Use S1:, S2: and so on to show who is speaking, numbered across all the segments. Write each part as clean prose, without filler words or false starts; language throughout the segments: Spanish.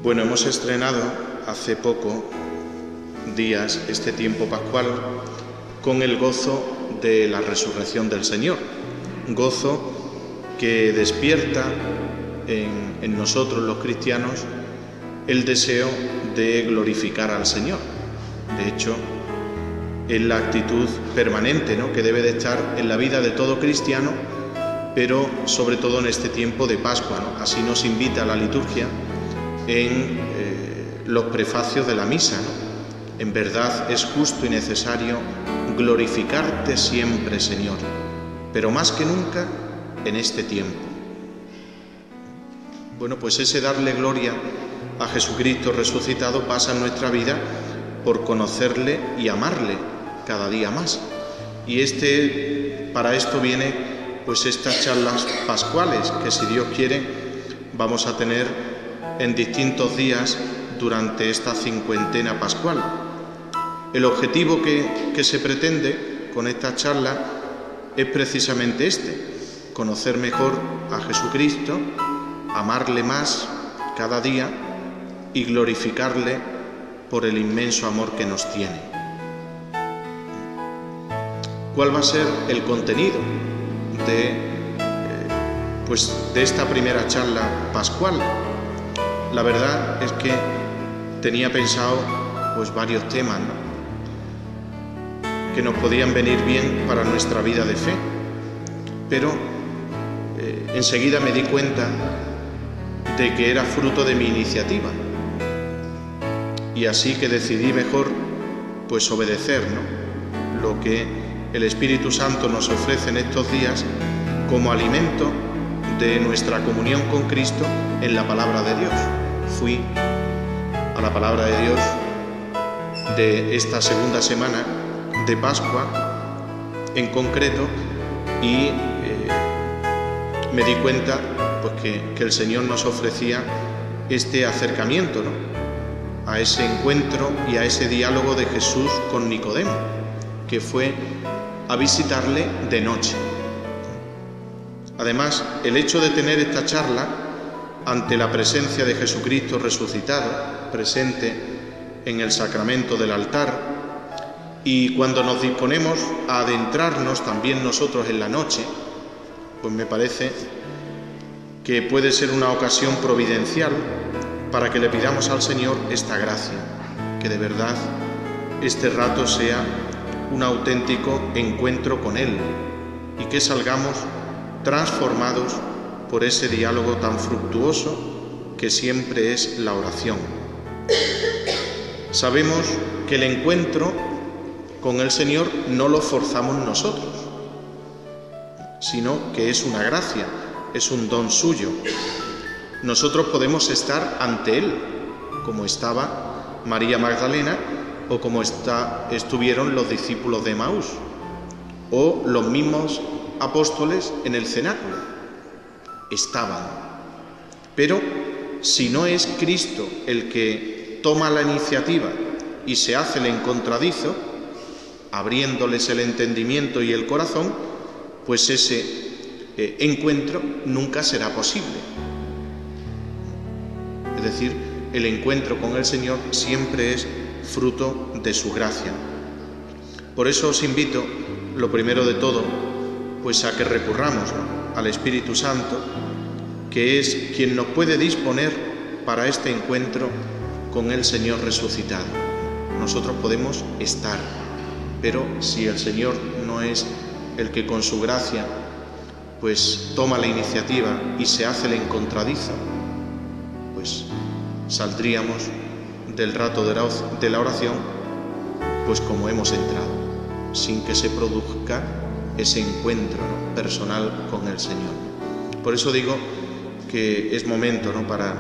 S1: Bueno, hemos estrenado hace poco días este tiempo pascual con el gozo de la resurrección del Señor, gozo que despierta en nosotros los cristianos el deseo de glorificar al Señor. De hecho, es la actitud permanente, ¿no?, que debe de estar en la vida de todo cristiano, pero sobre todo en este tiempo de Pascua, ¿no? Así nos invita la liturgia en los prefacios de la misa, ¿no? En verdad es justo y necesario glorificarte siempre, Señor, pero más que nunca en este tiempo. Bueno, pues ese darle gloria a Jesucristo resucitado pasa en nuestra vida por conocerle y amarle cada día más. Y para esto viene pues estas charlas pascuales que, si Dios quiere, vamos a tener en distintos días durante esta cincuentena pascual. El objetivo que se pretende con esta charla es precisamente conocer mejor a Jesucristo, amarle más cada día y glorificarle por el inmenso amor que nos tiene. ¿Cuál va a ser el contenido de esta primera charla pascual? La verdad es que tenía pensado pues varios temas, ¿no?, que nos podían venir bien para nuestra vida de fe, pero enseguida me di cuenta de que era fruto de mi iniciativa, y así que decidí mejor pues obedecer, ¿no?, lo que el Espíritu Santo nos ofrece en estos días como alimento de nuestra comunión con Cristo en la palabra de Dios. Fui a la palabra de Dios de esta segunda semana de Pascua en concreto y me di cuenta pues que el Señor nos ofrecía este acercamiento, ¿no?, a ese encuentro y a ese diálogo de Jesús con Nicodemo, que fue a visitarle de noche. Además, el hecho de tener esta charla ante la presencia de Jesucristo resucitado, presente en el sacramento del altar, y cuando nos disponemos a adentrarnos también nosotros en la noche, pues me parece que puede ser una ocasión providencial para que le pidamos al Señor esta gracia, que de verdad este rato sea un auténtico encuentro con Él y que salgamos transformados por ese diálogo tan fructuoso que siempre es la oración. Sabemos que el encuentro con el Señor no lo forzamos nosotros, sino que es una gracia, es un don suyo. Nosotros podemos estar ante Él, como estaba María Magdalena o como estuvieron los discípulos de Emaús o los mismos apóstoles en el cenáculo. Estaban. Pero si no es Cristo el que toma la iniciativa y se hace el encontradizo, abriéndoles el entendimiento y el corazón, pues ese encuentro nunca será posible. Es decir, el encuentro con el Señor siempre es fruto de su gracia. Por eso os invito, lo primero de todo, pues a que recurramos, ¿no?, al Espíritu Santo, que es quien nos puede disponer para este encuentro con el Señor resucitado. Nosotros podemos estar, pero si el Señor no es el que con su gracia pues toma la iniciativa y se hace el encontradizo, pues saldríamos del rato de la oración pues como hemos entrado, sin que se produzca ese encuentro, ¿no?, personal con el Señor. Por eso digo que es momento, ¿no?, para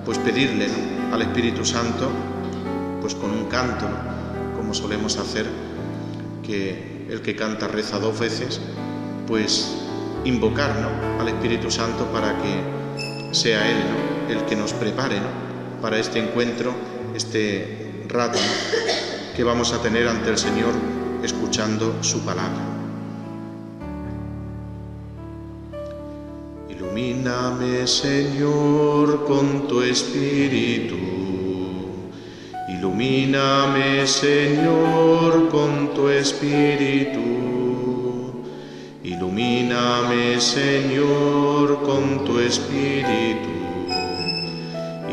S1: pues pedirle, ¿no?, al Espíritu Santo, pues con un canto, ¿no?, como solemos hacer, que el que canta reza 2 veces, pues invocar, ¿no?, al Espíritu Santo para que sea Él, ¿no?, el que nos prepare, ¿no?, para este encuentro, este rato, ¿no?, que vamos a tener ante el Señor escuchando su palabra. Ilumíname, Señor, con tu Espíritu. Ilumíname, Señor, con tu Espíritu. Ilumíname, Señor, con tu Espíritu.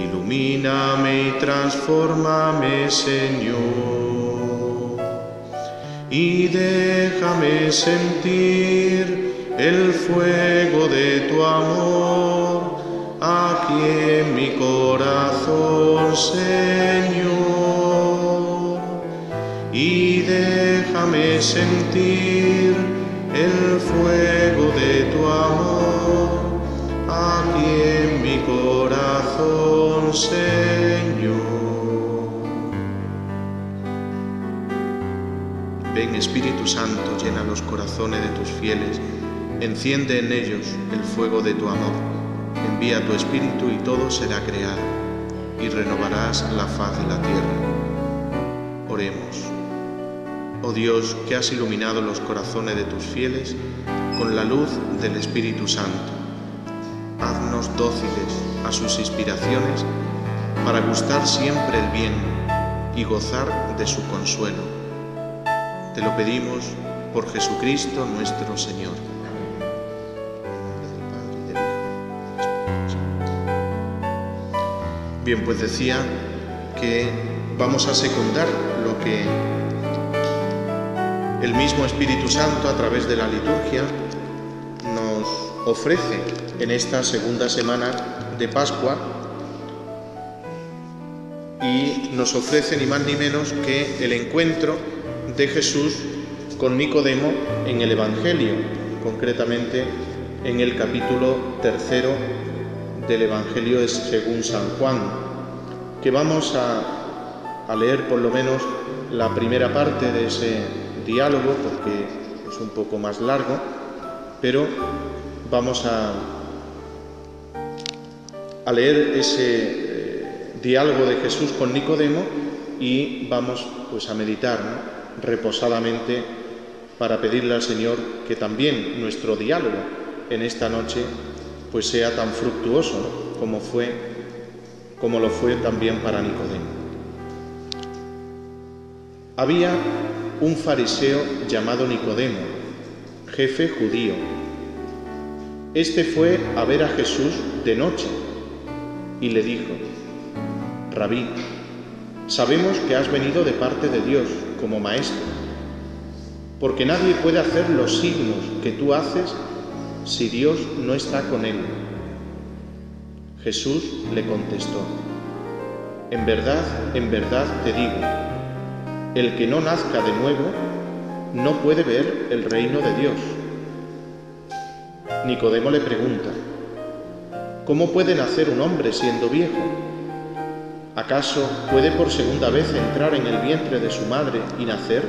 S1: Ilumíname y transfórmame, Señor. Y déjame sentir el fuego de tu amor aquí en mi corazón, Señor. Y déjame sentir el fuego de tu amor aquí en mi corazón, Señor. Ven, Espíritu Santo, llena los corazones de tus fieles, enciende en ellos el fuego de tu amor. Envía tu Espíritu y todo será creado, y renovarás la faz de la tierra. Oremos. Oh Dios, que has iluminado los corazones de tus fieles con la luz del Espíritu Santo, haznos dóciles a sus inspiraciones para gustar siempre el bien y gozar de su consuelo. Te lo pedimos por Jesucristo nuestro Señor. Bien, pues decía que vamos a secundar lo que el mismo Espíritu Santo a través de la liturgia nos ofrece en esta segunda semana de Pascua, y nos ofrece ni más ni menos que el encuentro de Jesús con Nicodemo en el Evangelio, concretamente en el capítulo 3 del Evangelio según San Juan, que vamos a leer por lo menos la primera parte de ese diálogo, porque es un poco más largo, pero vamos a leer ese diálogo de Jesús con Nicodemo y vamos pues a meditar, ¿no?, reposadamente, para pedirle al Señor que también nuestro diálogo en esta noche pues sea tan fructuoso, ¿no?, como lo fue también para Nicodemo. Había un fariseo llamado Nicodemo, jefe judío. Este fue a ver a Jesús de noche y le dijo: Rabí, sabemos que has venido de parte de Dios como maestro, porque nadie puede hacer los signos que tú haces si Dios no está con él. Jesús le contestó: en verdad te digo, el que no nazca de nuevo no puede ver el reino de Dios. Nicodemo le pregunta: ¿cómo puede nacer un hombre siendo viejo? ¿Acaso puede por segunda vez entrar en el vientre de su madre y nacer?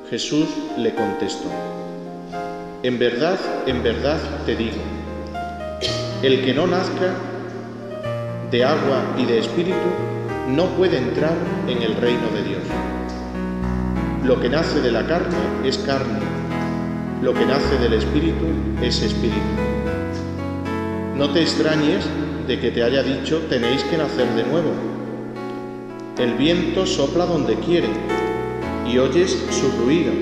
S1: Jesús le contestó: en verdad te digo, el que no nazca de agua y de espíritu no puede entrar en el reino de Dios. Lo que nace de la carne es carne, lo que nace del espíritu es espíritu. No te extrañes de que te haya dicho tenéis que nacer de nuevo. El viento sopla donde quiere y oyes su ruido,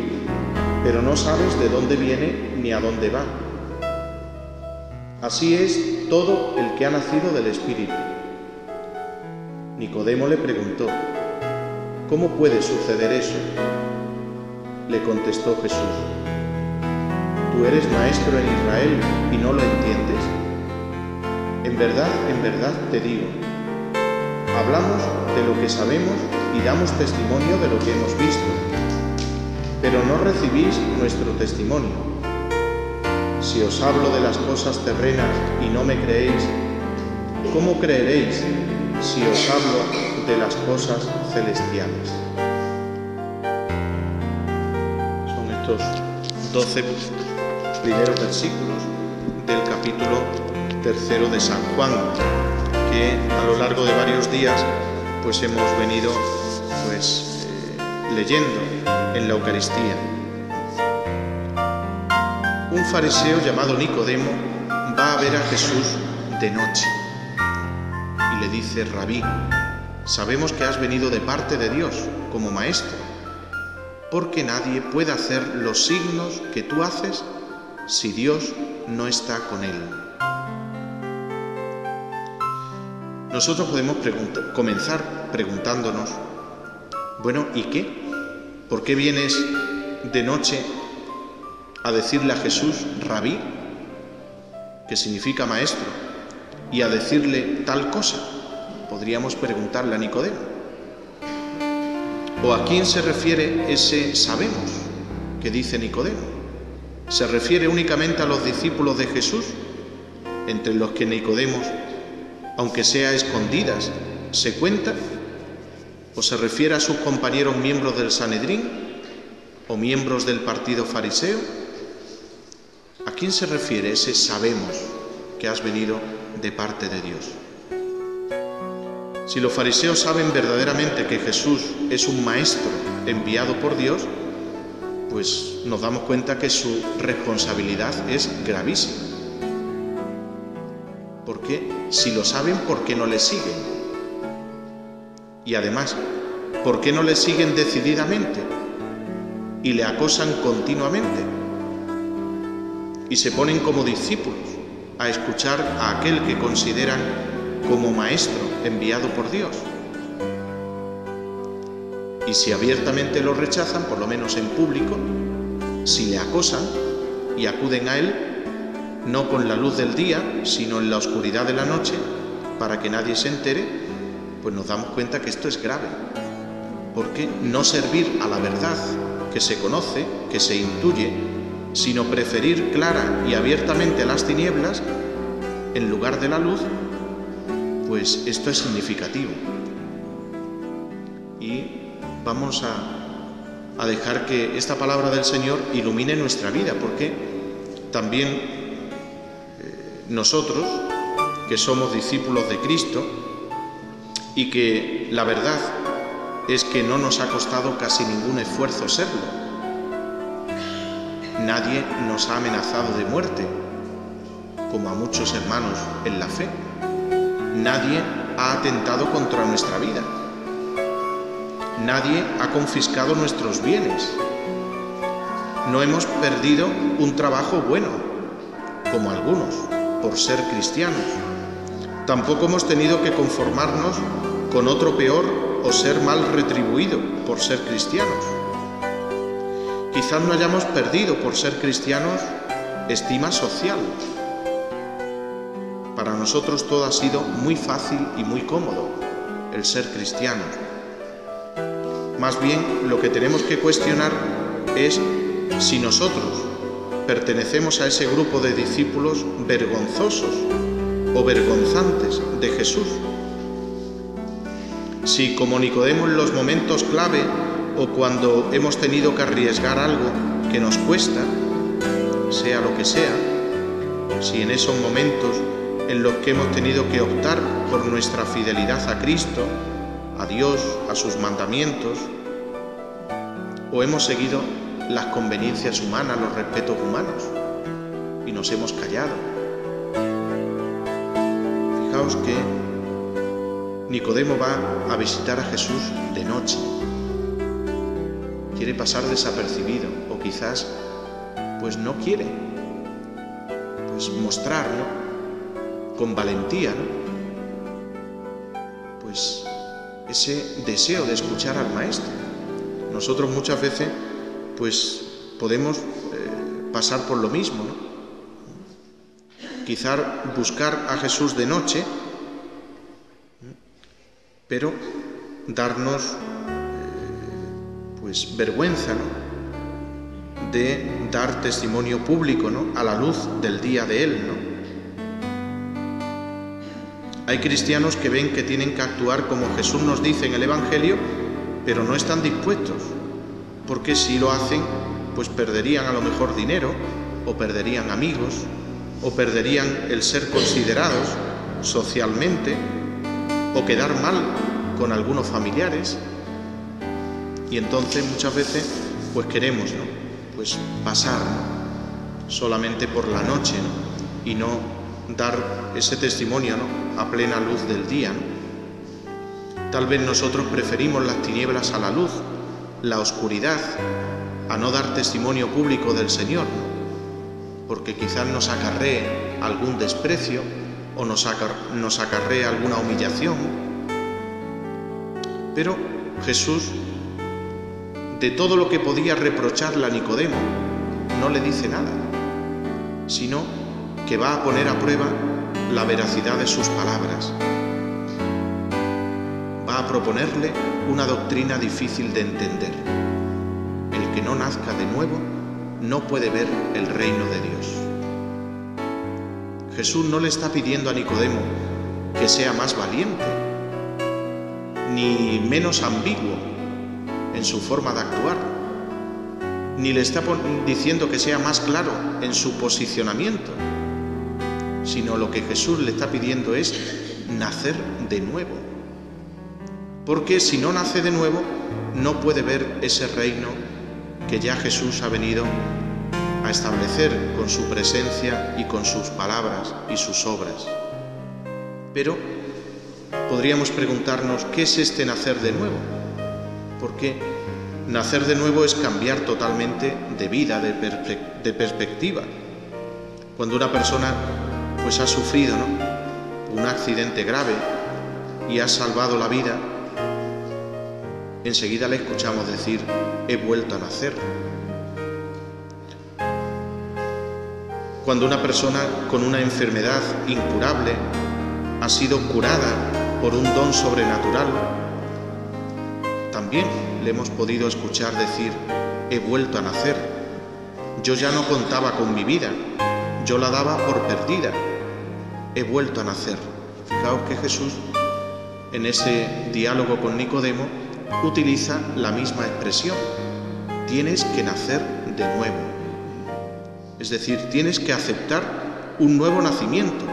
S1: pero no sabes de dónde viene ni a dónde va. Así es todo el que ha nacido del Espíritu. Nicodemo le preguntó: ¿cómo puede suceder eso? Le contestó Jesús: ¿tú eres maestro en Israel y no lo entiendes? En verdad te digo, hablamos de lo que sabemos y damos testimonio de lo que hemos visto, pero no recibís nuestro testimonio. Si os hablo de las cosas terrenas y no me creéis, ¿cómo creeréis si os hablo de las cosas celestiales? Son estos 12 primeros versículos del capítulo 3 de San Juan, que a lo largo de varios días pues hemos venido leyendo en la Eucaristía. Un fariseo llamado Nicodemo va a ver a Jesús de noche y le dice: Rabí, sabemos que has venido de parte de Dios como maestro, porque nadie puede hacer los signos que tú haces si Dios no está con él. Nosotros podemos comenzar preguntándonos: bueno, ¿y qué? ¿Por qué vienes de noche a decirle a Jesús Rabí, que significa maestro, y a decirle tal cosa? Podríamos preguntarle a Nicodemo. ¿O a quién se refiere ese sabemos que dice Nicodemo? ¿Se refiere únicamente a los discípulos de Jesús, entre los que Nicodemo, aunque sea a escondidas, se cuenta? ¿O se refiere a sus compañeros miembros del Sanedrín o miembros del partido fariseo? ¿A quién se refiere ese sabemos que has venido de parte de Dios? Si los fariseos saben verdaderamente que Jesús es un maestro enviado por Dios, pues nos damos cuenta que su responsabilidad es gravísima. Porque si lo saben, ¿por qué no le siguen? Y además, ¿por qué no le siguen decididamente y le acosan continuamente? Y se ponen como discípulos a escuchar a aquel que consideran como maestro enviado por Dios. Y si abiertamente lo rechazan, por lo menos en público, si le acosan y acuden a él, no con la luz del día, sino en la oscuridad de la noche, para que nadie se entere, pues nos damos cuenta que esto es grave. Porque no servir a la verdad que se conoce, que se intuye, sino preferir clara y abiertamente las tinieblas en lugar de la luz, pues esto es significativo. Y vamos a dejar que esta palabra del Señor ilumine nuestra vida, porque también nosotros, que somos discípulos de Cristo, y que la verdad es que no nos ha costado casi ningún esfuerzo serlo. Nadie nos ha amenazado de muerte, como a muchos hermanos en la fe. Nadie ha atentado contra nuestra vida. Nadie ha confiscado nuestros bienes. No hemos perdido un trabajo bueno, como algunos, por ser cristianos. Tampoco hemos tenido que conformarnos con otro peor o ser mal retribuido por ser cristianos. Quizás no hayamos perdido por ser cristianos estima social. Para nosotros todo ha sido muy fácil y muy cómodo, el ser cristianos. Más bien, lo que tenemos que cuestionar es si nosotros pertenecemos a ese grupo de discípulos vergonzosos o vergonzantes de Jesús. Si, como Nicodemo, en los momentos clave o cuando hemos tenido que arriesgar algo que nos cuesta, sea lo que sea, si en esos momentos en los que hemos tenido que optar por nuestra fidelidad a Cristo, a Dios, a sus mandamientos, o hemos seguido las conveniencias humanas, los respetos humanos, y nos hemos callado. Fijaos que Nicodemo va a visitar a Jesús de noche. Quiere pasar desapercibido, o quizás pues no quiere pues mostrar, ¿no?, con valentía, ¿no?, pues ese deseo de escuchar al Maestro. Nosotros muchas veces pues podemos pasar por lo mismo, ¿no? Quizás buscar a Jesús de noche, pero darnos pues vergüenza, ¿no?, de dar testimonio público, ¿no?, a la luz del día de Él, ¿no? Hay cristianos que ven que tienen que actuar como Jesús nos dice en el Evangelio, pero no están dispuestos, porque si lo hacen, pues perderían a lo mejor dinero, o perderían amigos, o perderían el ser considerados socialmente, o quedar mal con algunos familiares. Y entonces muchas veces pues queremos, ¿no?, pues pasar, ¿no?, solamente por la noche, ¿no?, y no dar ese testimonio, ¿no?, a plena luz del día, ¿no? Tal vez nosotros preferimos las tinieblas a la luz, la oscuridad, a no dar testimonio público del Señor, ¿no?, porque quizás nos acarree algún desprecio o nos acarree alguna humillación. Pero Jesús, de todo lo que podía reprocharle a Nicodemo, no le dice nada, sino que va a poner a prueba la veracidad de sus palabras. Va a proponerle una doctrina difícil de entender. El que no nazca de nuevo no puede ver el reino de Dios. Jesús no le está pidiendo a Nicodemo que sea más valiente, ni menos ambiguo en su forma de actuar, ni le está diciendo que sea más claro en su posicionamiento, sino lo que Jesús le está pidiendo es nacer de nuevo. Porque si no nace de nuevo, no puede ver ese reino que ya Jesús ha venido a establecer con su presencia y con sus palabras y sus obras. Pero podríamos preguntarnos, ¿qué es este nacer de nuevo? Porque nacer de nuevo es cambiar totalmente de vida, de perspectiva. Cuando una persona pues ha sufrido, ¿no?, un accidente grave y ha salvado la vida, enseguida le escuchamos decir: he vuelto a nacer. Cuando una persona con una enfermedad incurable ha sido curada por un don sobrenatural, también le hemos podido escuchar decir: he vuelto a nacer. Yo ya no contaba con mi vida, yo la daba por perdida. He vuelto a nacer. Fijaos que Jesús, en ese diálogo con Nicodemo, utiliza la misma expresión: tienes que nacer de nuevo. Es decir, tienes que aceptar un nuevo nacimiento.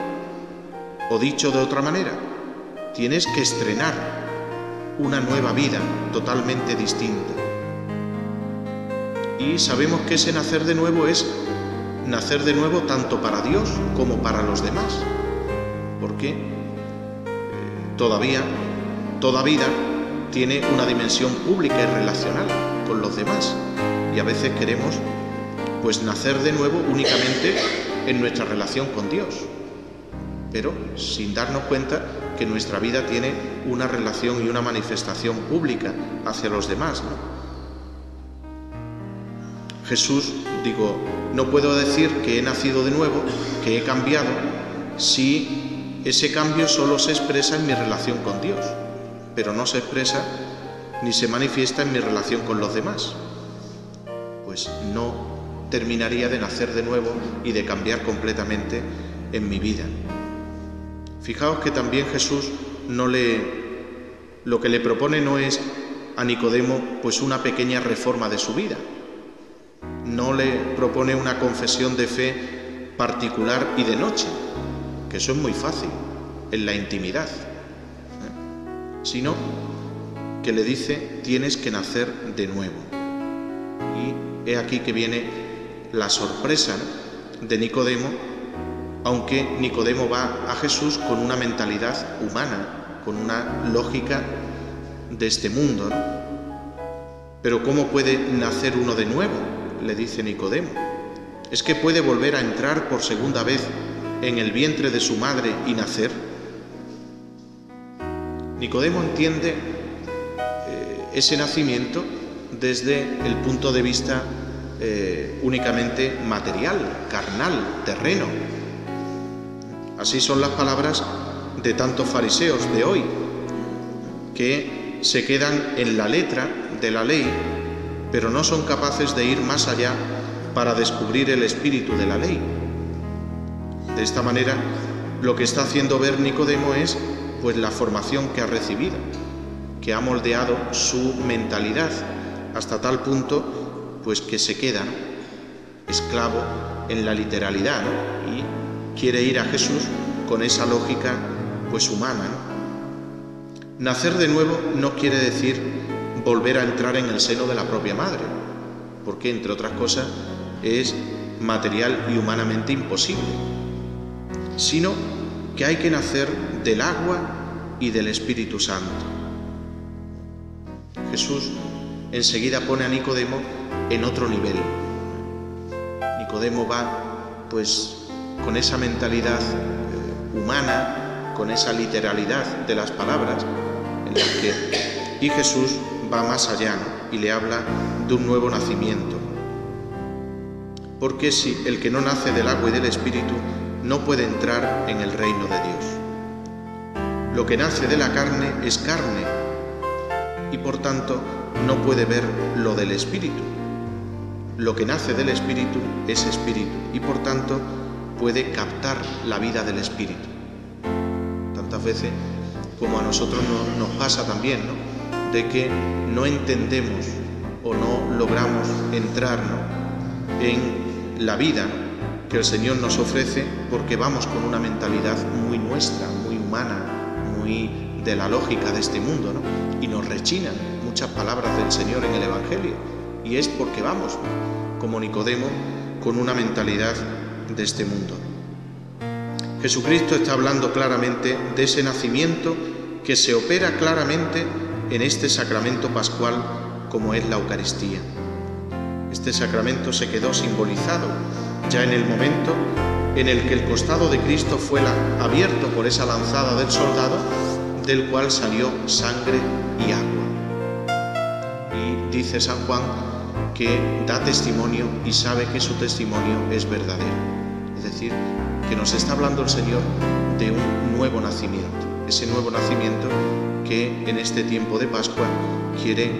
S1: O dicho de otra manera, tienes que estrenar una nueva vida totalmente distinta. Y sabemos que ese nacer de nuevo es nacer de nuevo tanto para Dios como para los demás. Porque todavía toda vida tiene una dimensión pública y relacional con los demás. Y a veces queremos pues nacer de nuevo únicamente en nuestra relación con Dios, pero sin darnos cuenta que nuestra vida tiene una relación y una manifestación pública hacia los demás, ¿no? Jesús, no puedo decir que he nacido de nuevo, que he cambiado, si ese cambio solo se expresa en mi relación con Dios, pero no se expresa ni se manifiesta en mi relación con los demás. Pues no terminaría de nacer de nuevo y de cambiar completamente en mi vida. Fijaos que también Jesús lo que le propone no es a Nicodemo pues una pequeña reforma de su vida. No le propone una confesión de fe particular y de noche, que eso es muy fácil en la intimidad, sino que le dice: tienes que nacer de nuevo. Y he aquí que viene la sorpresa de Nicodemo, aunque Nicodemo va a Jesús con una mentalidad humana, con una lógica de este mundo, ¿no? Pero ¿cómo puede nacer uno de nuevo?, le dice Nicodemo. ¿Es que puede volver a entrar por segunda vez en el vientre de su madre y nacer? Nicodemo entiende ese nacimiento desde el punto de vista únicamente material, carnal, terreno. Así son las palabras de tantos fariseos de hoy, que se quedan en la letra de la ley, pero no son capaces de ir más allá para descubrir el espíritu de la ley. De esta manera, lo que está haciendo ver Nicodemo es pues la formación que ha recibido, que ha moldeado su mentalidad hasta tal punto pues que se queda, ¿no?, esclavo en la literalidad, ¿no?, y quiere ir a Jesús con esa lógica pues humana, ¿no? Nacer de nuevo no quiere decir volver a entrar en el seno de la propia madre, porque entre otras cosas es material y humanamente imposible. sino que hay que nacer del agua y del Espíritu Santo. Jesús enseguida pone a Nicodemo en otro nivel. Nicodemo va pues con esa mentalidad humana, con esa literalidad de las palabras, y Jesús va más allá, ¿no? Y le habla de un nuevo nacimiento. Porque si el que no nace del agua y del Espíritu no puede entrar en el reino de Dios. Lo que nace de la carne es carne y por tanto no puede ver lo del Espíritu. Lo que nace del Espíritu es Espíritu y por tanto puede captar la vida del Espíritu. Tantas veces como a nosotros nos pasa también, ¿no? De que no entendemos o no logramos entrar, ¿no? En la vida, ¿no? Que el Señor nos ofrece porque vamos con una mentalidad muy nuestra, muy humana, muy de la lógica de este mundo, ¿no? Y nos rechinan muchas palabras del Señor en el Evangelio y es porque vamos, ¿no? Como Nicodemo, con una mentalidad de este mundo. Jesucristo está hablando claramente de ese nacimiento que se opera claramente en este sacramento pascual como es la Eucaristía. Este sacramento se quedó simbolizado ya en el momento en el que el costado de Cristo fue abierto por esa lanzada del soldado, del cual salió sangre y agua. Y dice San Juan que da testimonio y sabe que su testimonio es verdadero. Es decir, que nos está hablando el Señor de un nuevo nacimiento, ese nuevo nacimiento que en este tiempo de Pascua quiere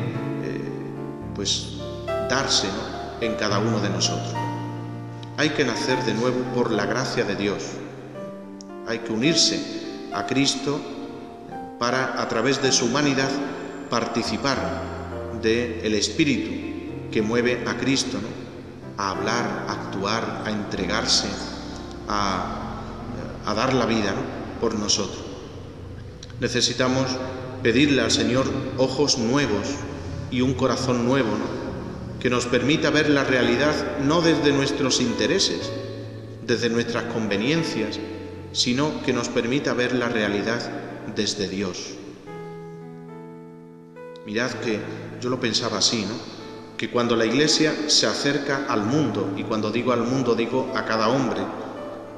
S1: pues darse, ¿no? En cada uno de nosotros. Hay que nacer de nuevo por la gracia de Dios. Hay que unirse a Cristo para, a través de su humanidad, participar del Espíritu que mueve a Cristo, ¿no? A hablar, a actuar, a entregarse, a dar la vida, ¿no? Por nosotros. Necesitamos pedirle al Señor ojos nuevos y un corazón nuevo, ¿no? Que nos permita ver la realidad no desde nuestros intereses, desde nuestras conveniencias, sino que nos permita ver la realidad desde Dios. Mirad que yo lo pensaba así, ¿no? Que cuando la Iglesia se acerca al mundo, y cuando digo al mundo digo a cada hombre,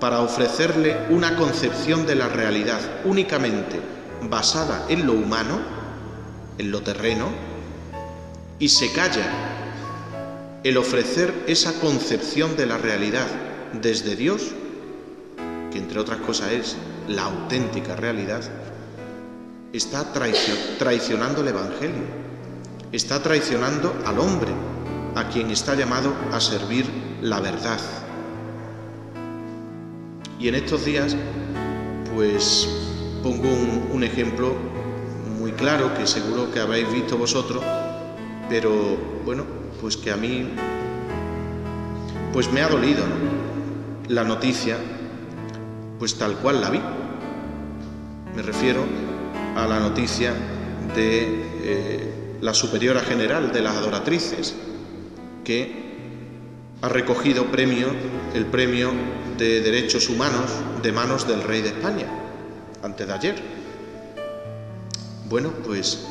S1: para ofrecerle una concepción de la realidad únicamente basada en lo humano, en lo terreno, y se calla el ofrecer esa concepción de la realidad desde Dios, que entre otras cosas es la auténtica realidad, está traicionando el Evangelio, está traicionando al hombre, a quien está llamado a servir la verdad. Y en estos días, pues pongo un ejemplo muy claro, que seguro que habéis visto vosotros, pero bueno, pues que a mí pues me ha dolido, ¿no? La noticia, pues tal cual la vi. Me refiero a la noticia de la superiora general de las adoratrices, que ha recogido el premio de Derechos Humanos de manos del Rey de España, antes de ayer. Bueno, pues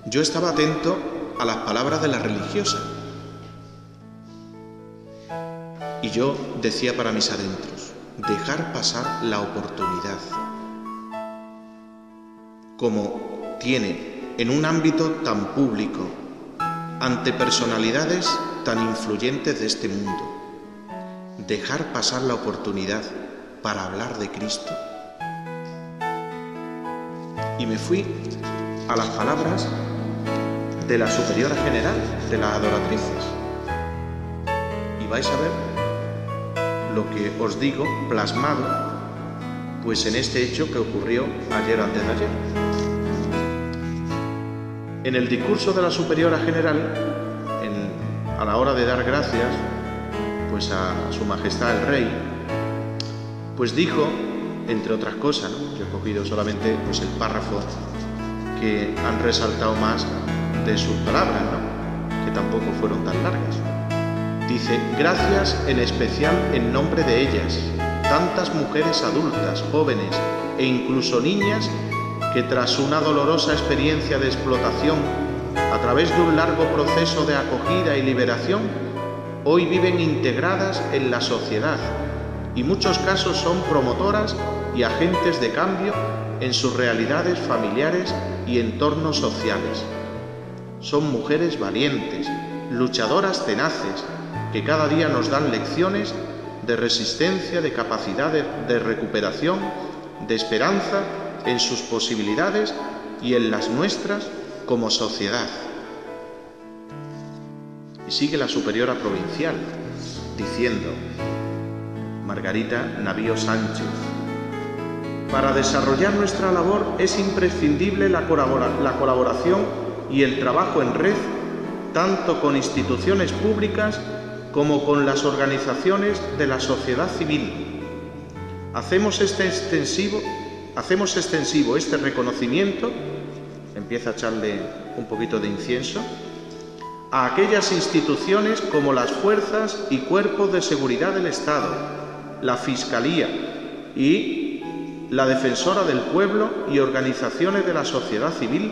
S1: yo estaba atento a las palabras de la religiosa y yo decía para mis adentros, dejar pasar la oportunidad, como tiene en un ámbito tan público, ante personalidades tan influyentes de este mundo, dejar pasar la oportunidad para hablar de Cristo. Y me fui a las palabras de la superiora general de las adoratrices. Y vais a ver lo que os digo plasmado pues en este hecho que ocurrió ayer o antes de ayer. En el discurso de la superiora general, a la hora de dar gracias pues a su majestad el rey, pues dijo, entre otras cosas, ¿no? Yo he cogido solamente pues el párrafo que han resaltado más de sus palabras, ¿no? Que tampoco fueron tan largas. Dice, gracias en especial en nombre de ellas, tantas mujeres adultas, jóvenes e incluso niñas que tras una dolorosa experiencia de explotación, a través de un largo proceso de acogida y liberación, hoy viven integradas en la sociedad y en muchos casos son promotoras y agentes de cambio en sus realidades familiares y entornos sociales. Son mujeres valientes, luchadoras tenaces, que cada día nos dan lecciones de resistencia, de capacidad de recuperación, de esperanza en sus posibilidades y en las nuestras como sociedad. Y sigue la superiora provincial diciendo, Margarita Navío Sánchez: para desarrollar nuestra labor es imprescindible la colaboración y el trabajo en red, tanto con instituciones públicas como con las organizaciones de la sociedad civil. Hacemos extensivo este reconocimiento, empieza a echarle un poquito de incienso, a aquellas instituciones como las fuerzas y cuerpos de seguridad del Estado, la Fiscalía y la Defensora del Pueblo y organizaciones de la sociedad civil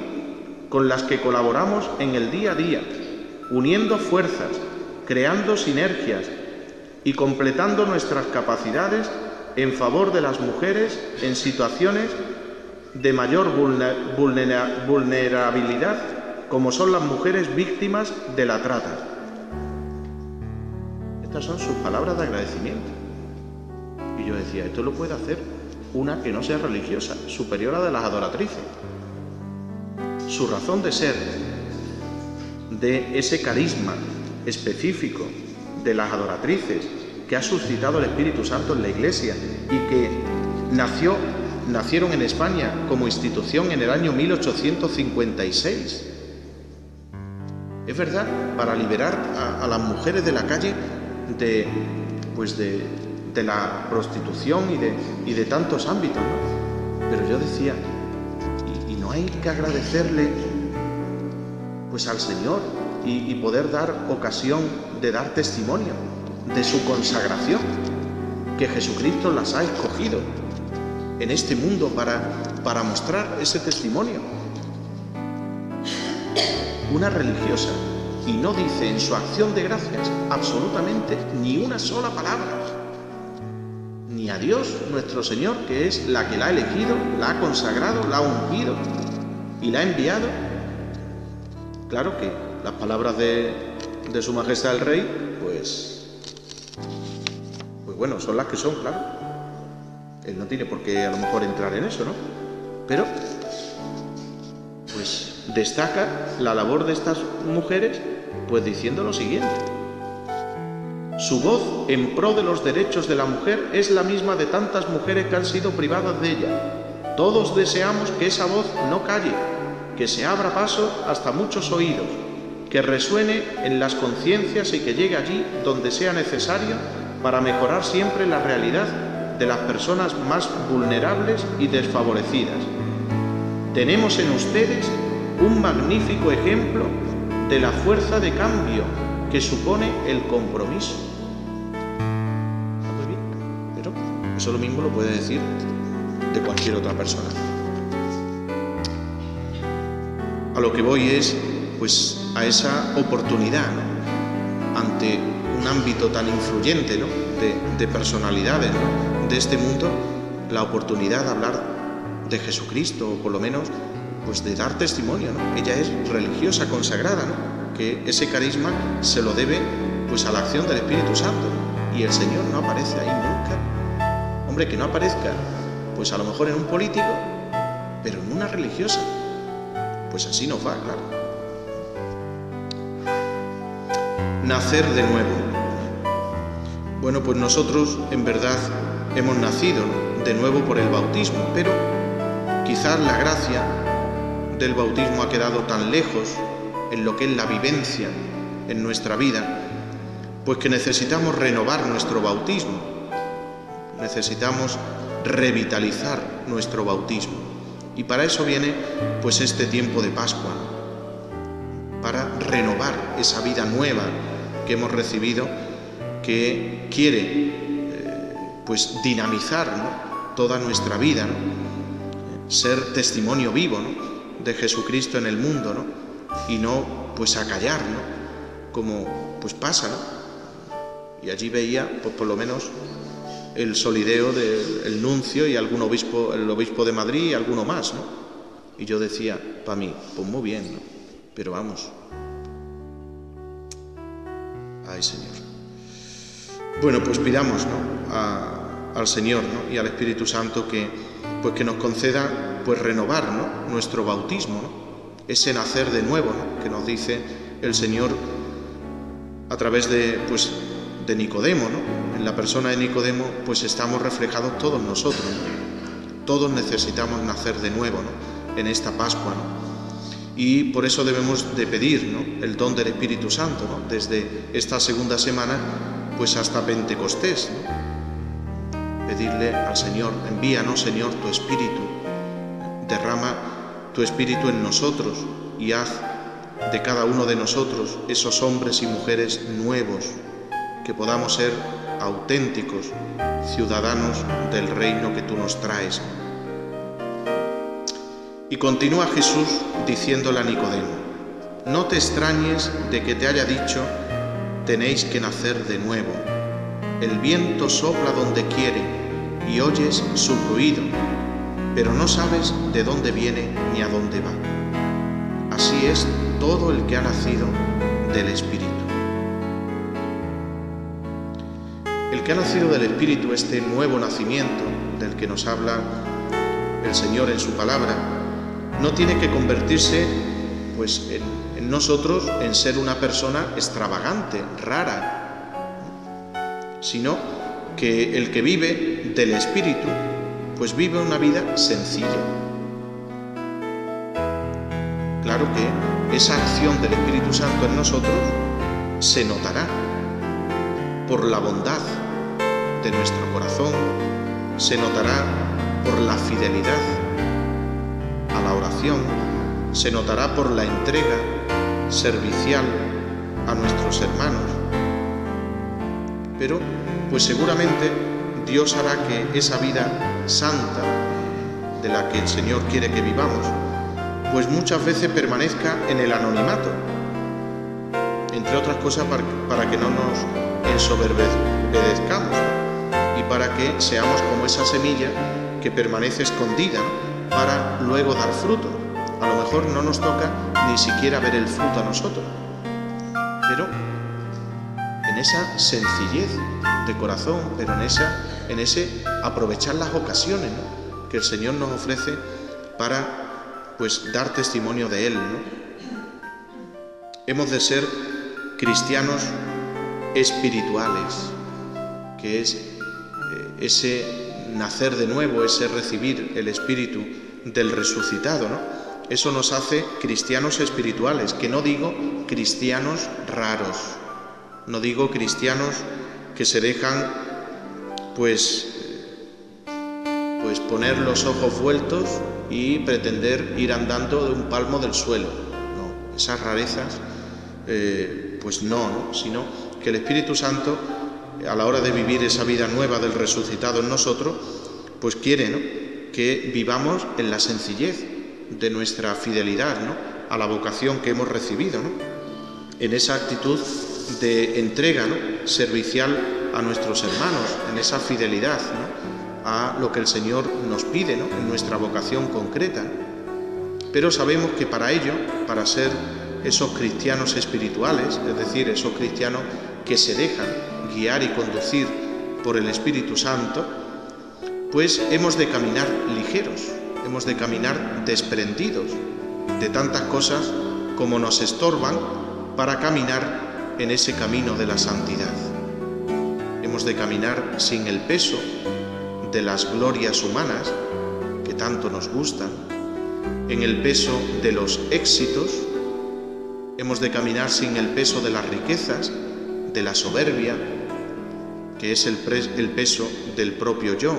S1: con las que colaboramos en el día a día, uniendo fuerzas, creando sinergias y completando nuestras capacidades en favor de las mujeres en situaciones de mayor vulnerabilidad, como son las mujeres víctimas de la trata. Estas son sus palabras de agradecimiento. Y yo decía, esto lo puede hacer una que no sea religiosa, superiora de las adoratrices. Su razón de ser, de ese carisma específico de las adoratrices que ha suscitado el Espíritu Santo en la Iglesia y que nacieron en España como institución en el año 1856. Es verdad, para liberar a las mujeres de la calle de la prostitución y de tantos ámbitos, ¿no? Pero yo decía, ¿y no hay que agradecerle pues al Señor y poder dar ocasión de dar testimonio de su consagración, que Jesucristo las ha escogido en este mundo para mostrar ese testimonio? Una religiosa, y no dice en su acción de gracias absolutamente ni una sola palabra, ni a Dios nuestro Señor, que es la que la ha elegido, la ha consagrado, la ha ungido y la ha enviado. Claro que las palabras de Su Majestad el Rey, pues bueno, son las que son, claro. Él no tiene por qué a lo mejor entrar en eso, ¿no? Pero pues destaca la labor de estas mujeres pues diciendo lo siguiente: su voz en pro de los derechos de la mujer es la misma de tantas mujeres que han sido privadas de ella. Todos deseamos que esa voz no calle, que se abra paso hasta muchos oídos, que resuene en las conciencias y que llegue allí donde sea necesario para mejorar siempre la realidad de las personas más vulnerables y desfavorecidas. Tenemos en ustedes un magnífico ejemplo de la fuerza de cambio que supone el compromiso. Muy bien, pero eso lo mismo lo puede decir de cualquier otra persona. A lo que voy es pues a esa oportunidad, ¿no?, ante un ámbito tan influyente, ¿no?, de personalidades, ¿no?, de este mundo, la oportunidad de hablar de Jesucristo, o por lo menos pues de dar testimonio, ¿no? Ella es religiosa consagrada, ¿no?, que ese carisma se lo debe pues a la acción del Espíritu Santo, ¿no? Y el Señor no aparece ahí nunca. Hombre, que no aparezca pues a lo mejor en un político, pero en una religiosa, pues así nos va, claro. Nacer de nuevo. Bueno, pues nosotros en verdad hemos nacido, ¿no?, de nuevo por el bautismo, pero quizás la gracia del bautismo ha quedado tan lejos en lo que es la vivencia en nuestra vida, pues que necesitamos renovar nuestro bautismo, necesitamos revitalizar nuestro bautismo. Y para eso viene pues este tiempo de Pascua, para renovar esa vida nueva que hemos recibido, que quiere pues dinamizar, ¿no?, toda nuestra vida, ¿no?, ser testimonio vivo, ¿no?, de Jesucristo en el mundo, ¿no?, y no pues acallar, ¿no?, como pues pasa, ¿no? Y allí veía pues por lo menos el solideo del nuncio y algún obispo, el obispo de Madrid y alguno más, ¿no? Y yo decía, para mí, pues muy bien, ¿no? Pero vamos. Ay, Señor. Bueno, pues pidamos, ¿no?, al Señor, ¿no?, y al Espíritu Santo que nos conceda pues renovar, ¿no?, nuestro bautismo, ¿no?, ese nacer de nuevo, ¿no?, que nos dice el Señor a través de Nicodemo, ¿no? En la persona de Nicodemo pues estamos reflejados todos nosotros, ¿no? Todos necesitamos nacer de nuevo, ¿no?, en esta Pascua, ¿no? Y por eso debemos de pedir, ¿no?, el don del Espíritu Santo, ¿no?, desde esta segunda semana pues hasta Pentecostés, ¿no? Pedirle al Señor, envíanos, Señor, tu Espíritu, derrama tu Espíritu en nosotros y haz de cada uno de nosotros esos hombres y mujeres nuevos, que podamos ser auténticos ciudadanos del reino que tú nos traes. Y continúa Jesús diciéndole a Nicodemo, no te extrañes de que te haya dicho, tenéis que nacer de nuevo. El viento sopla donde quiere y oyes su ruido, pero no sabes de dónde viene ni a dónde va. Así es todo el que ha nacido del Espíritu. El que ha nacido del Espíritu, este nuevo nacimiento del que nos habla el Señor en su palabra, no tiene que convertirse pues en nosotros en ser una persona extravagante, rara, sino que el que vive del Espíritu pues vive una vida sencilla. Claro que esa acción del Espíritu Santo en nosotros se notará por la bondad de nuestro corazón, se notará por la fidelidad a la oración, se notará por la entrega servicial a nuestros hermanos. Pero, pues seguramente Dios hará que esa vida santa de la que el Señor quiere que vivamos, pues muchas veces permanezca en el anonimato, entre otras cosas para que no nos ensoberbezcamos y para que seamos como esa semilla que permanece escondida, ¿no?, para luego dar fruto. A lo mejor no nos toca ni siquiera ver el fruto a nosotros, pero en esa sencillez de corazón, pero en ese aprovechar las ocasiones, ¿no?, que el Señor nos ofrece para pues dar testimonio de Él, ¿no? Hemos de ser cristianos espirituales, que es ese nacer de nuevo, ese recibir el Espíritu del resucitado, ¿no? Eso nos hace cristianos espirituales, que no digo cristianos raros, no digo cristianos que se dejan pues poner los ojos vueltos y pretender ir andando de un palmo del suelo. No, esas rarezas pues no, sino que el Espíritu Santo, a la hora de vivir esa vida nueva del resucitado en nosotros, pues quiere, ¿no?, que vivamos en la sencillez de nuestra fidelidad, ¿no?, a la vocación que hemos recibido, ¿no?, en esa actitud de entrega, ¿no?, servicial a nuestros hermanos, en esa fidelidad, ¿no?, a lo que el Señor nos pide, ¿no?, en nuestra vocación concreta. Pero sabemos que para ello, para ser esos cristianos espirituales, es decir, esos cristianos que se dejan guiar y conducir por el Espíritu Santo, pues hemos de caminar ligeros, hemos de caminar desprendidos de tantas cosas como nos estorban para caminar en ese camino de la santidad. Hemos de caminar sin el peso de las glorias humanas que tanto nos gustan, en el peso de los éxitos. Hemos de caminar sin el peso de las riquezas, de la soberbia, que es el peso del propio yo.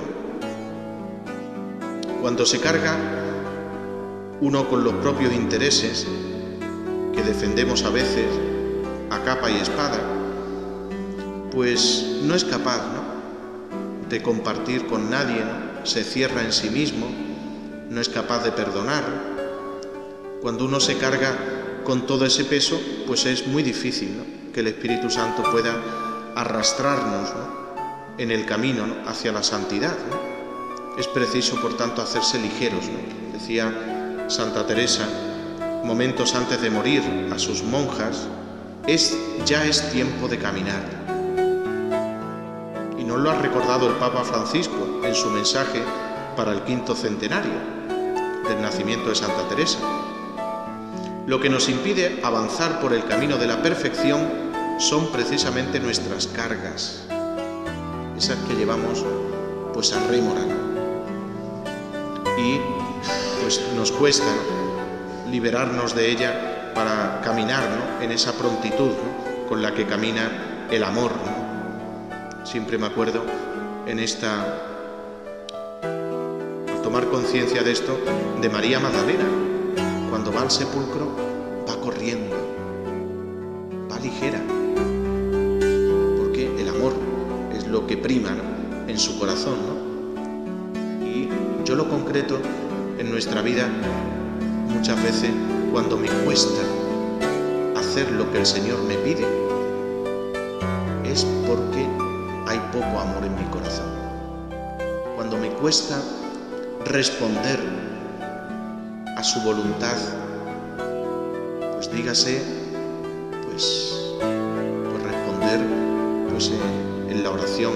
S1: Cuando se carga uno con los propios intereses que defendemos a veces a capa y espada, pues no es capaz, ¿no?, de compartir con nadie, ¿no? Se cierra en sí mismo, no es capaz de perdonar. Cuando uno se carga con todo ese peso, pues es muy difícil, ¿no?, que el Espíritu Santo pueda arrastrarnos, ¿no?, en el camino, ¿no?, hacia la santidad, ¿no? Es preciso, por tanto, hacerse ligeros, ¿no? Decía Santa Teresa, momentos antes de morir, a sus monjas: ya es tiempo de caminar. Y nos lo ha recordado el Papa Francisco en su mensaje para el 5º centenario del nacimiento de Santa Teresa. Lo que nos impide avanzar por el camino de la perfección son precisamente nuestras cargas, esas que llevamos pues a rémora, ¿no? Y pues nos cuesta, ¿no?, liberarnos de ella para caminar, ¿no?, en esa prontitud, ¿no?, con la que camina el amor, ¿no? Siempre me acuerdo al tomar conciencia de esto, de María Magdalena. Cuando va al sepulcro, va corriendo, va ligera, porque el amor es lo que prima, ¿no?, en su corazón, ¿no? Y yo lo concreto en nuestra vida muchas veces cuando me cuesta hacer lo que el Señor me pide, es porque hay poco amor en mi corazón. Cuando me cuesta responder a su voluntad, pues dígase, pues responder pues en la oración,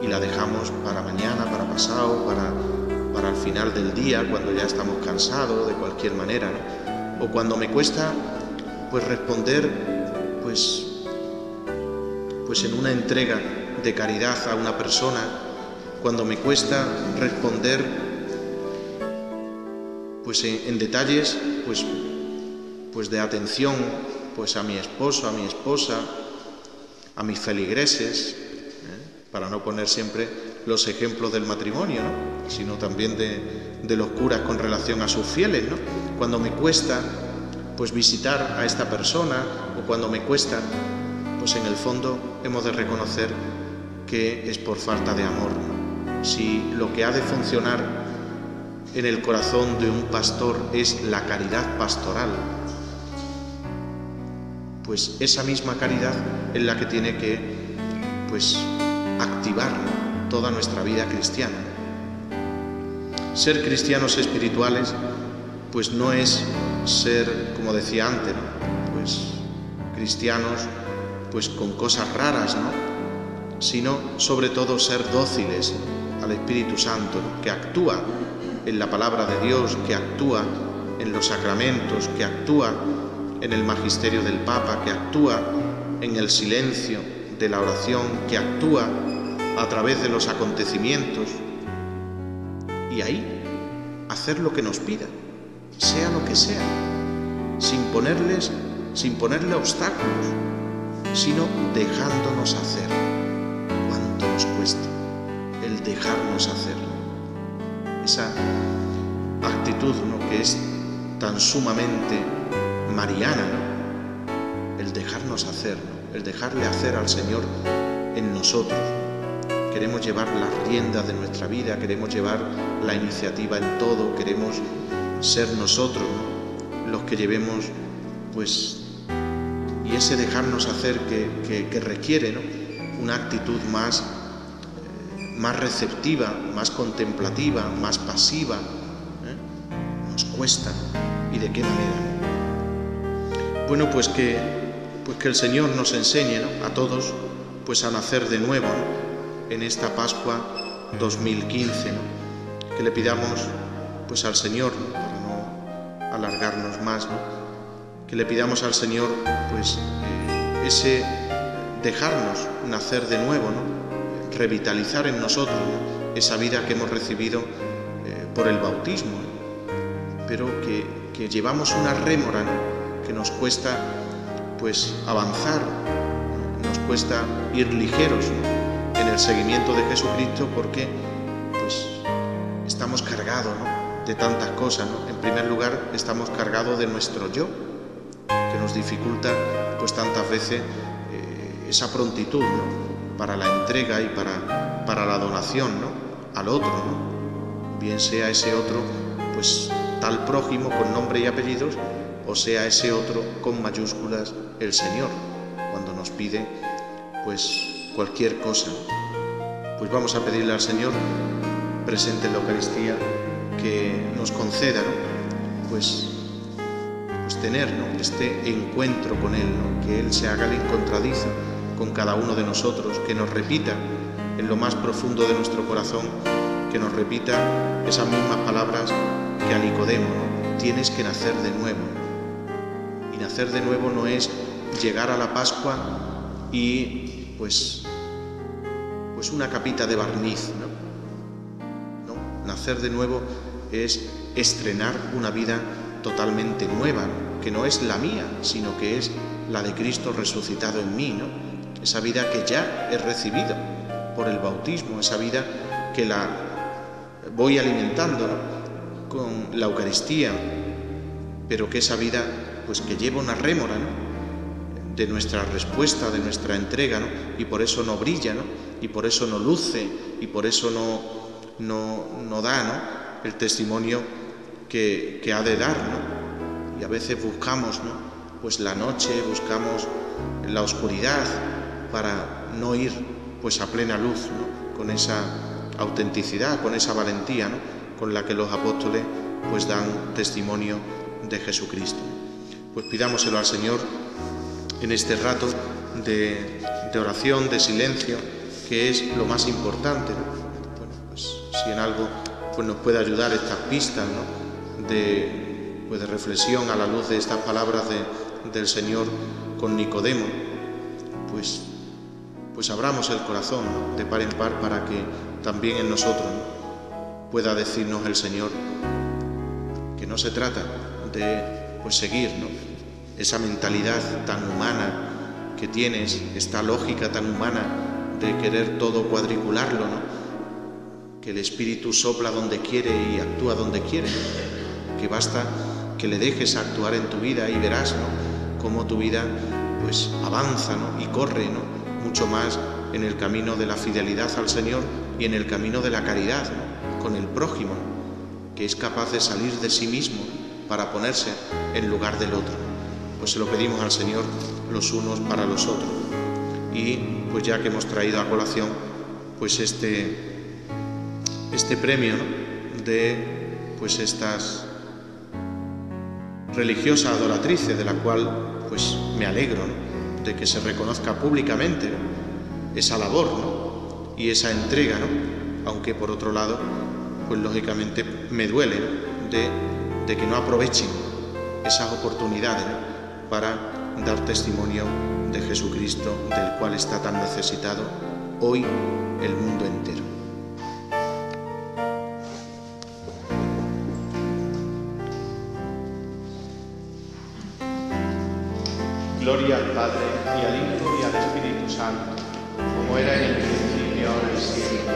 S1: y la dejamos para mañana, para pasado, para el final del día, cuando ya estamos cansados de cualquier manera, ¿no? O cuando me cuesta pues responder pues en una entrega de caridad a una persona, cuando me cuesta responder pues en detalles pues de atención pues a mi esposo, a mi esposa, a mis feligreses, para no poner siempre los ejemplos del matrimonio, ¿no?, sino también de los curas con relación a sus fieles, ¿no? Cuando me cuesta pues visitar a esta persona, o cuando me cuesta, pues en el fondo hemos de reconocer que es por falta de amor, ¿no? Si lo que ha de funcionar en el corazón de un pastor es la caridad pastoral, pues esa misma caridad es la que tiene que pues activar, ¿no?, toda nuestra vida cristiana. Ser cristianos espirituales pues no es ser, como decía antes, ¿no?, pues cristianos pues con cosas raras, ¿no?, sino sobre todo ser dóciles al Espíritu Santo, ¿no?, que actúa en la palabra de Dios, que actúa en los sacramentos, que actúa en el magisterio del Papa, que actúa en el silencio de la oración, que actúa a través de los acontecimientos, y ahí hacer lo que nos pida, sea lo que sea, sin ponerle obstáculos, sino dejándonos hacer. Cuánto nos cuesta el dejarnos hacer. Esa actitud, ¿no?, que es tan sumamente mariana, ¿no?, el dejarnos hacer, ¿no?, el dejarle hacer al Señor en nosotros. Queremos llevar las riendas de nuestra vida, queremos llevar la iniciativa en todo, queremos ser nosotros, ¿no?, los que llevemos, pues, y ese dejarnos hacer que requiere, ¿no?, una actitud más receptiva, más contemplativa, más pasiva, nos cuesta. ¿Y de qué manera? Bueno, pues que el Señor nos enseñe, ¿no?, a todos pues a nacer de nuevo, ¿no?, en esta Pascua 2015, ¿no?, que le pidamos pues al Señor, ¿no?, para no alargarnos más, ¿no?, que le pidamos al Señor pues ese dejarnos nacer de nuevo, ¿no?, revitalizar en nosotros, ¿no?, esa vida que hemos recibido por el bautismo, ¿no?, pero que llevamos una rémora, ¿no?, que nos cuesta pues avanzar, ¿no?, nos cuesta ir ligeros, ¿no?, en el seguimiento de Jesucristo, porque pues estamos cargados, ¿no?, de tantas cosas, ¿no? En primer lugar, estamos cargados de nuestro yo, que nos dificulta pues tantas veces esa prontitud, ¿no?, para la entrega y para para la donación, ¿no?, al otro, ¿no? Bien sea ese otro, pues tal prójimo con nombre y apellidos, o sea ese otro con mayúsculas, el Señor, cuando nos pide pues cualquier cosa. Pues vamos a pedirle al Señor, presente en la Eucaristía, que nos conceda, ¿no?, pues tener, ¿no?, este encuentro con Él, ¿no?, que Él se haga el encontradizo con cada uno de nosotros, que nos repita en lo más profundo de nuestro corazón, que nos repita esas mismas palabras que a Nicodemo, ¿no?, tienes que nacer de nuevo. Y nacer de nuevo no es llegar a la Pascua y pues una capita de barniz, ¿no? No, nacer de nuevo es estrenar una vida totalmente nueva, ¿no?, que no es la mía, sino que es la de Cristo resucitado en mí, ¿no? Esa vida que ya he recibido por el bautismo, esa vida que la voy alimentando, ¿no?, con la Eucaristía, pero que esa vida pues que lleva una rémora, ¿no?, de nuestra respuesta, de nuestra entrega, ¿no?, y por eso no brilla, ¿no?, y por eso no luce, y por eso no da, ¿no?, el testimonio que ha de dar, ¿no? Y a veces buscamos, ¿no?, pues la noche, buscamos la oscuridad para no ir pues a plena luz, ¿no?, con esa autenticidad, con esa valentía, ¿no?, con la que los apóstoles pues dan testimonio de Jesucristo. Pues pidámoselo al Señor en este rato de oración, de silencio, que es lo más importante, ¿no? Bueno, pues si en algo pues nos puede ayudar estas pistas, ¿no?, de reflexión a la luz de estas palabras del Señor con Nicodemo, pues abramos el corazón, ¿no?, de par en par, para que también en nosotros, ¿no?, pueda decirnos el Señor que no se trata de pues seguir, ¿no?, esa mentalidad tan humana que tienes, esta lógica tan humana de querer todo cuadricularlo, ¿no?, que el Espíritu sopla donde quiere y actúa donde quiere, que basta que le dejes actuar en tu vida y verás, ¿no?, cómo tu vida pues avanza, ¿no?, y corre, ¿no?, mucho más en el camino de la fidelidad al Señor y en el camino de la caridad, ¿no?, con el prójimo, ¿no?, que es capaz de salir de sí mismo para ponerse en lugar del otro. Pues se lo pedimos al Señor los unos para los otros. Y pues ya que hemos traído a colación pues este premio, ¿no?, de pues estas religiosas adoratrices, de la cual pues me alegro, ¿no?, de que se reconozca públicamente, ¿no?, esa labor, ¿no?, y esa entrega, ¿no?, aunque por otro lado pues lógicamente me duele, ¿no?, de que no aprovechen esas oportunidades, ¿no?, para dar testimonio de Jesucristo, del cual está tan necesitado hoy el mundo entero. Gloria al Padre, y al Hijo, y al Espíritu Santo, como era en el principio, ahora y siempre,